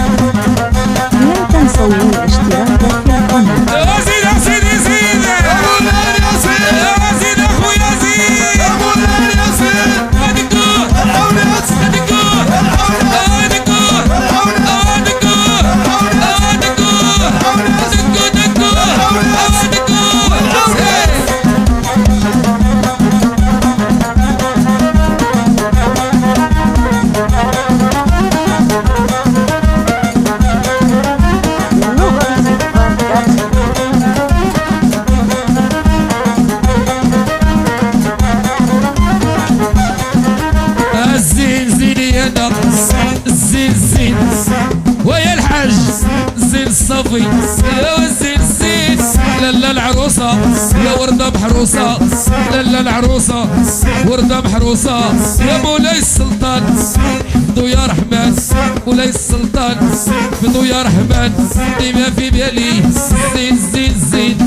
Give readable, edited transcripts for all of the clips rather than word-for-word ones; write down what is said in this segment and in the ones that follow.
لا تنسوا الاشتراك في القناة. زيد يا سيدي زيد ابو النار يا سيد زيد اخويا زيد ابو النار يا سيد هاديكور الحول يا سيد هاديكور هاديكور هاديكور هاديكور هاديكور زين ويا الحاج زين الصافي يا زين زين لالا العروسة يا وردة محروسة لالا العروسة وردة محروسة يا مولاي السلطان حفظوا يا رحمن مولاي السلطان حفظوا يا رحمن ديما في بالي زين زين زين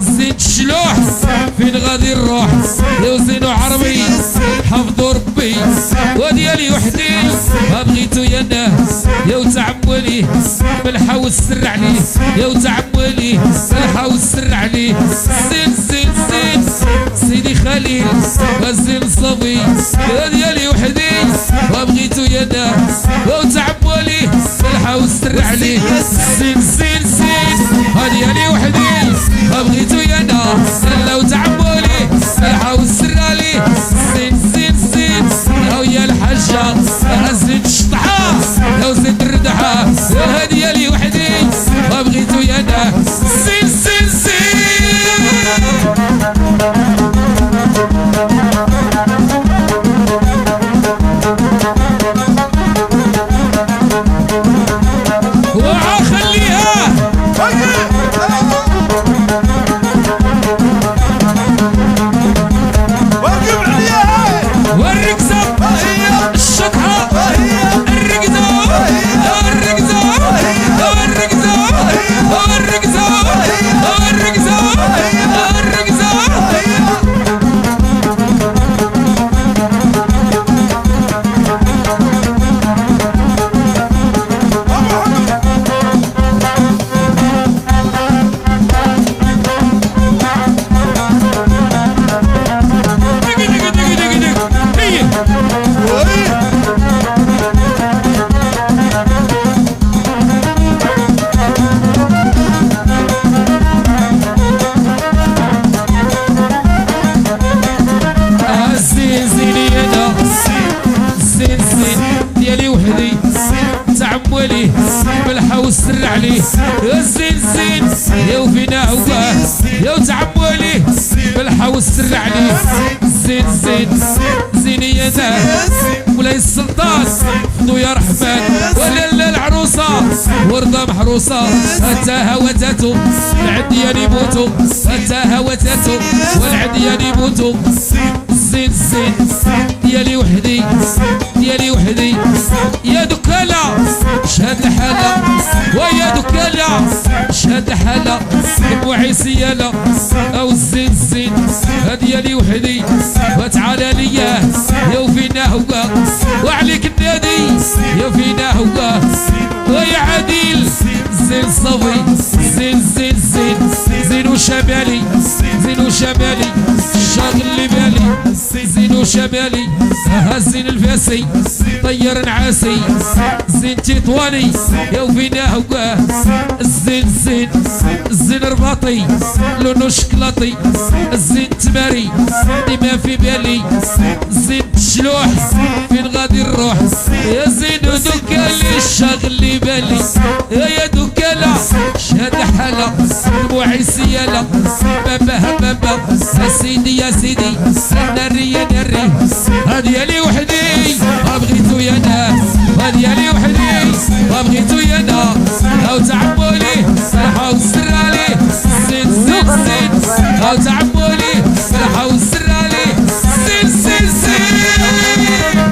زين الشلوح فين غادي نروح يا زينو عربي حفظوا ربي وديالي وحدي ما بغيتو يا ناس يا وتعمولي بالحاول السر عليه يا وتعمولي بالحاول السر عليه زين زين زين سيدي خليل وزين صبي يا ديالي وحدي ما بغيتو يا ناس يا وتعمولي بالحاول السر عليه زين زين زين ديالي وحدي ما بغيتو يا ناس لا وتعمولي بالحاول السر عليه زين زين زين يا الحاجة يا زين الشطحة يا زين الردحة يا ديالي وحدي ما بغيتو يا ناس زين زين زين وخليها والرقصة الشطحة الرقصة الرقصة الرقصة الرقصة الرقصة تعمولي بالحاول السر عليه يا زين زين يا وفينا هو يا وتعمولي بالحاول السر عليه زين زين زين يا ناس مولاي السلطان حفظوا يا رحمن ولا العروسة وردة محروسة أتاها وتاتو العديان يموتوا أتاها وتاتو والعديان يموتوا زين زين ديالي وحدي ديالي وحدي يا دكالة شهد الحالة ويا دكالة شهد الحالة دموعي سيالة أو الزين زين ديالي وحدي وتعالى ليا يا وفينا هو وعليك النادي يا فينا هو ويا عديل زين صبي زين زين زين زين وشمالي زين وشمالي الشاغل اللي بالي زين وشمالي هزين الفاسي طير نعاسي زين تطواني يا وفينا هو الزين زين الزين رباطي لونو شكلاطي الزين تماري ديما في بالي زين الشلوح فين غادي نروح يا زين ودكالي الشاغل اللي بالي يا دكالة شهد حالة دموعي سيالة بابا بابا يا سيدي يا سيدي ناري يا ناري هديالي وحدي ما بغيتو يا ناس هديالي وحدي ما بغيتو يا ناس لو تعبولي صراحة والسر عليه زين زين زين لو تعبولي صراحة والسر عليه زين زين زين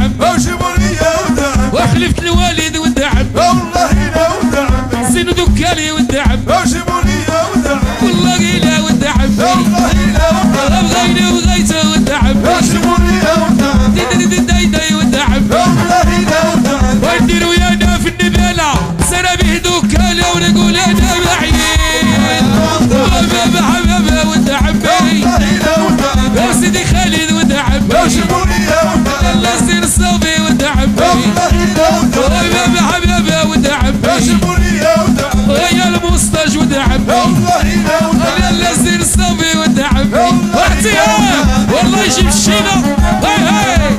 عمي وخلفت الوالد ولد عمي زين ذكالي ولد عمي والله لا ولد عمي بغيني وغيته ولد عمي داي ولد عمي وندير ويانا في النبالة سنة بهدوكالة ونقول انا بعيد بابا ولد عمي يا سيدي خالد ولد عمي الله يصير الصوفي ولد عمي بابا ولد عمي يا المستاج ولد عمي الله يصير الصوفي ولد عمي واحتيام والله يجيب الشينة هاي هاي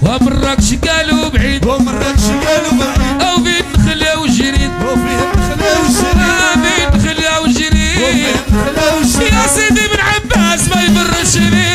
ومراكش قالوا بعيد او بين نخلة وجريد بين نخلة وجريد يا سيدي بن عباس ما يبر الشريد